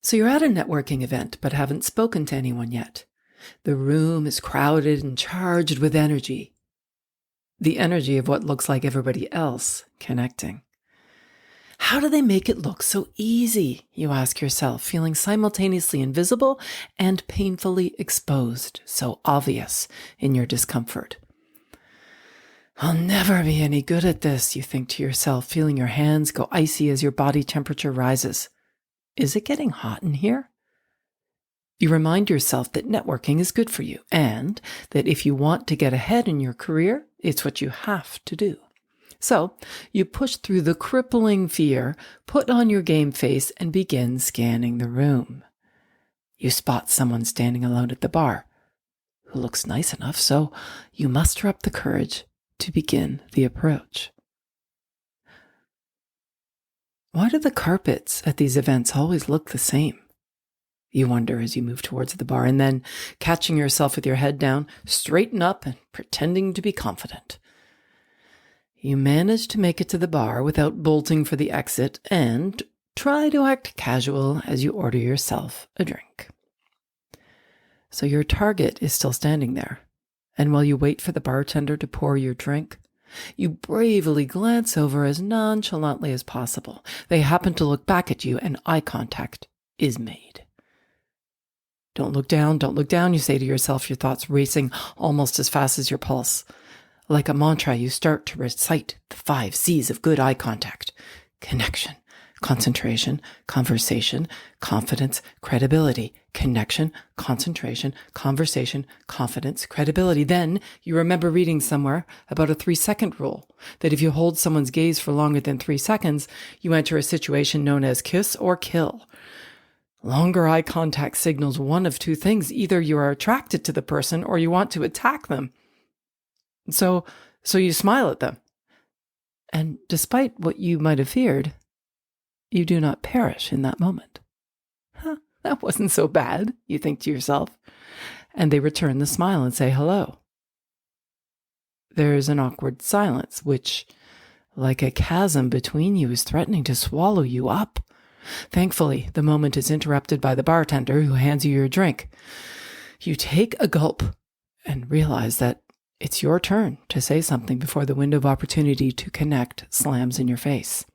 So you're at a networking event, but haven't spoken to anyone yet. The room is crowded and charged with energy. The energy of what looks like everybody else connecting. How do they make it look so easy, you ask yourself, feeling simultaneously invisible and painfully exposed, so obvious in your discomfort? I'll never be any good at this, you think to yourself, feeling your hands go icy as your body temperature rises. Is it getting hot in here? You remind yourself that networking is good for you and that if you want to get ahead in your career, it's what you have to do. So you push through the crippling fear, put on your game face, and begin scanning the room. You spot someone standing alone at the bar who looks nice enough, so you muster up the courage to begin the approach. Why do the carpets at these events always look the same? You wonder as you move towards the bar, and then, catching yourself with your head down, straighten up and pretending to be confident. You manage to make it to the bar without bolting for the exit and try to act casual as you order yourself a drink. So your target is still standing there, and while you wait for the bartender to pour your drink, you bravely glance over as nonchalantly as possible. They happen to look back at you, and eye contact is made. Don't look down, you say to yourself, your thoughts racing almost as fast as your pulse. Like a mantra, you start to recite the 5 C's of good eye contact: connection, concentration, conversation, confidence, credibility. Connection, concentration, conversation, confidence, credibility. Then you remember reading somewhere about a 3-second rule, that if you hold someone's gaze for longer than 3 seconds, you enter a situation known as kiss or kill. Longer eye contact signals one of 2 things. Either you are attracted to the person or you want to attack them. So you smile at them. And despite what you might have feared, you do not perish in that moment. That wasn't so bad, you think to yourself. And they return the smile and say hello. There's an awkward silence, which, like a chasm between you, is threatening to swallow you up. Thankfully, the moment is interrupted by the bartender who hands you your drink. You take a gulp and realize that it's your turn to say something before the window of opportunity to connect slams in your face.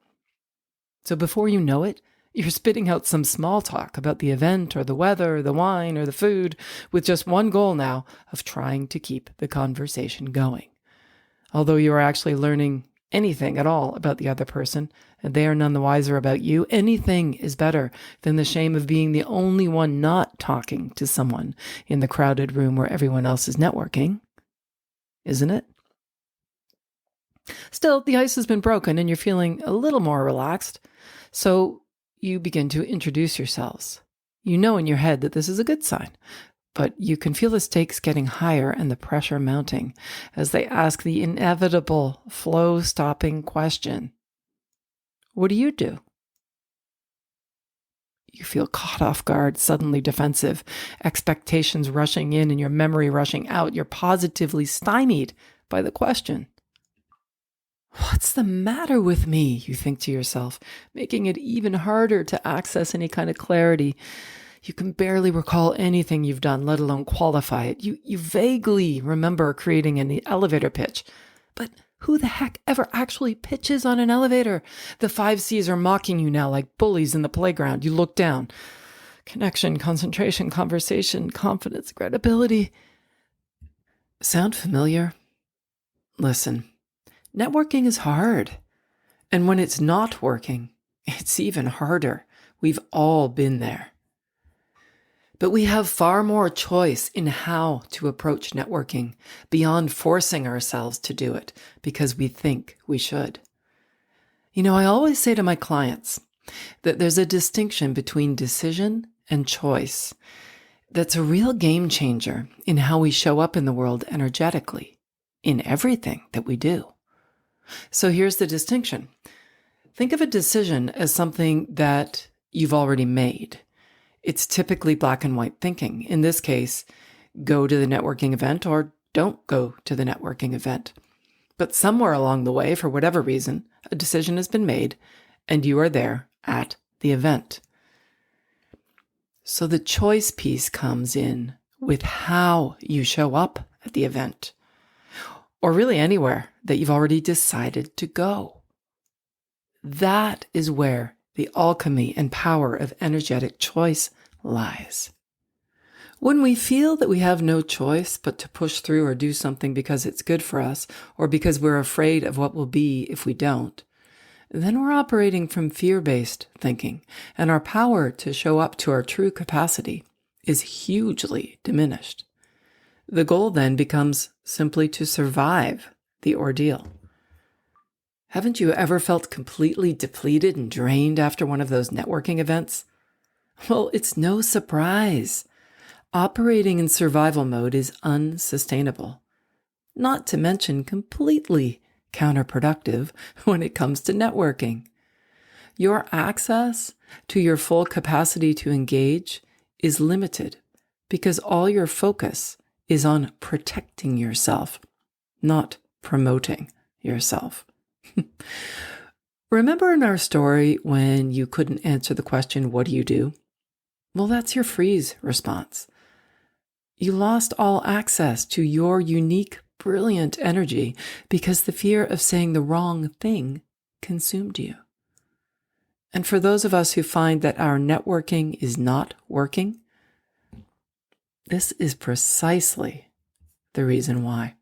So before you know it, you're spitting out some small talk about the event or the weather or the wine or the food, with just one goal now of trying to keep the conversation going. Although you are actually learning anything at all about the other person, and they are none the wiser about you, anything is better than the shame of being the only one not talking to someone in the crowded room where everyone else is networking, isn't it? Still, the ice has been broken and you're feeling a little more relaxed, so you begin to introduce yourselves. You know in your head that this is a good sign, but you can feel the stakes getting higher and the pressure mounting as they ask the inevitable flow-stopping question. What do you do? You feel caught off guard, suddenly defensive, expectations rushing in and your memory rushing out. You're positively stymied by the question. What's the matter with me, you think to yourself, making it even harder to access any kind of clarity. You can barely recall anything you've done, let alone qualify it. You vaguely remember creating an elevator pitch, but who the heck ever actually pitches on an elevator? The 5 C's are mocking you now like bullies in the playground. You look down. Connection, concentration, conversation, confidence, credibility. Sound familiar? Listen. Networking is hard. And when it's not working, it's even harder. We've all been there. But we have far more choice in how to approach networking beyond forcing ourselves to do it because we think we should. You know, I always say to my clients that there's a distinction between decision and choice that's a real game changer in how we show up in the world energetically, in everything that we do. So here's the distinction. Think of a decision as something that you've already made. It's typically black and white thinking. In this case, go to the networking event or don't go to the networking event. But somewhere along the way, for whatever reason, a decision has been made and you are there at the event. So the choice piece comes in with how you show up at the event, or really anywhere that you've already decided to go. That is where the alchemy and power of energetic choice lies. When we feel that we have no choice but to push through or do something because it's good for us, or because we're afraid of what will be if we don't, then we're operating from fear-based thinking, and our power to show up to our true capacity is hugely diminished. The goal then becomes simply to survive the ordeal. Haven't you ever felt completely depleted and drained after one of those networking events? Well, it's no surprise. Operating in survival mode is unsustainable, not to mention completely counterproductive when it comes to networking. Your access to your full capacity to engage is limited because all your focus is on protecting yourself, not promoting yourself. Remember in our story when you couldn't answer the question, what do you do? Well, that's your freeze response. You lost all access to your unique, brilliant energy because the fear of saying the wrong thing consumed you. And for those of us who find that our networking is not working, this is precisely the reason why.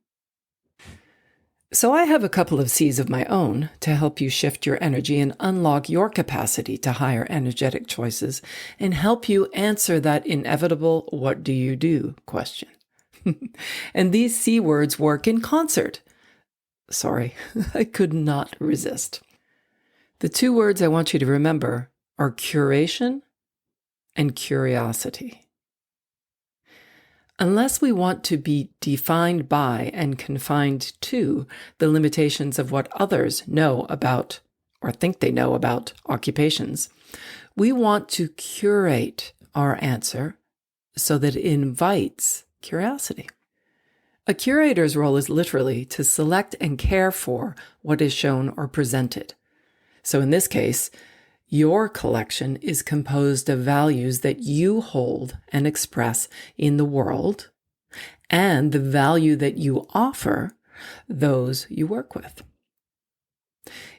So I have a couple of C's of my own to help you shift your energy and unlock your capacity to higher energetic choices and help you answer that inevitable "what do you do?" question. And these C words work in concert. Sorry, I could not resist. The two words I want you to remember are curation and curiosity. Unless we want to be defined by and confined to the limitations of what others know about or think they know about occupations, we want to curate our answer so that it invites curiosity. A curator's role is literally to select and care for what is shown or presented. So in this case, your collection is composed of values that you hold and express in the world, and the value that you offer those you work with.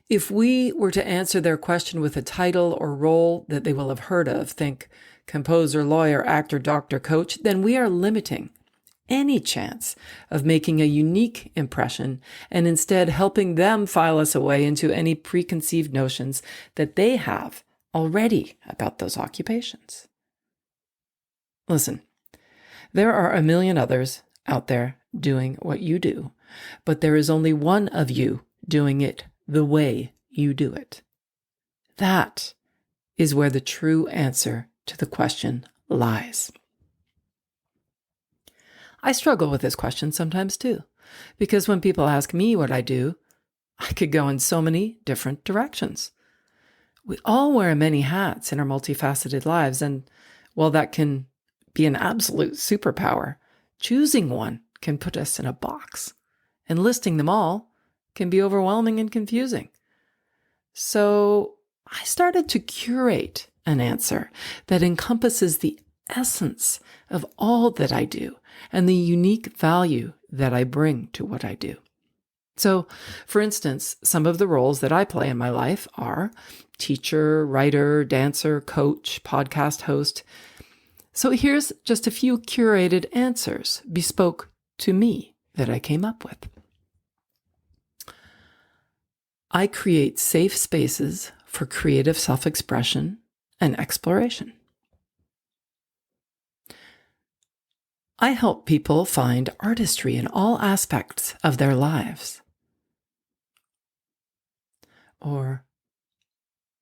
If we were to answer their question with a title or role that they will have heard of, think composer, lawyer, actor, doctor, coach, then we are limiting any chance of making a unique impression and instead helping them file us away into any preconceived notions that they have already about those occupations. Listen, there are a million others out there doing what you do, but there is only one of you doing it the way you do it. That is where the true answer to the question lies. I struggle with this question sometimes too, because when people ask me what I do, I could go in so many different directions. We all wear many hats in our multifaceted lives, and while that can be an absolute superpower, choosing one can put us in a box, and listing them all can be overwhelming and confusing. So I started to curate an answer that encompasses the essence of all that I do and the unique value that I bring to what I do. So, for instance, some of the roles that I play in my life are teacher, writer, dancer, coach, podcast host. So here's just a few curated answers bespoke to me that I came up with. I create safe spaces for creative self-expression and exploration. I help people find artistry in all aspects of their lives. Or,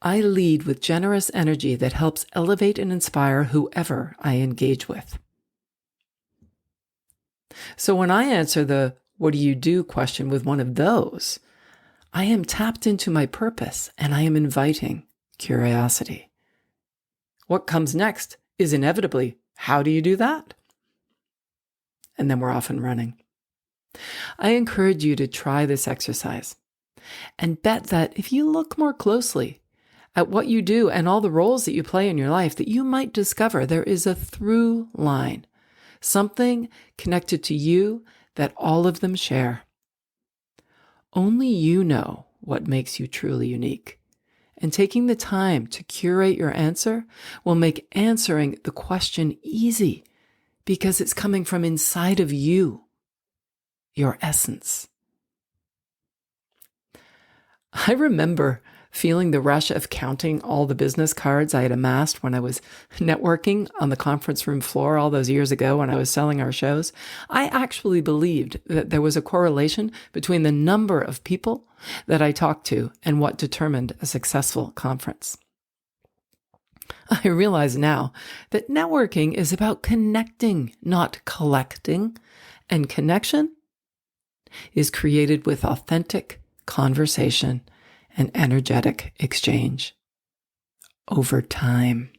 I lead with generous energy that helps elevate and inspire whoever I engage with. So when I answer the "what do you do?" question with one of those, I am tapped into my purpose and I am inviting curiosity. What comes next is inevitably, how do you do that? And then we're off and running. I encourage you to try this exercise and bet that if you look more closely at what you do and all the roles that you play in your life, that you might discover there is a through line, something connected to you that all of them share. Only you know what makes you truly unique. And taking the time to curate your answer will make answering the question easy because it's coming from inside of you, your essence. I remember feeling the rush of counting all the business cards I had amassed when I was networking on the conference room floor all those years ago when I was selling our shows. I actually believed that there was a correlation between the number of people that I talked to and what determined a successful conference. I realize now that networking is about connecting, not collecting, and connection is created with authentic conversation and energetic exchange over time.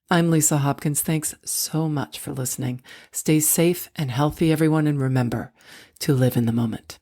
I'm Lisa Hopkins. Thanks so much for listening. Stay safe and healthy, everyone, and remember to live in the moment.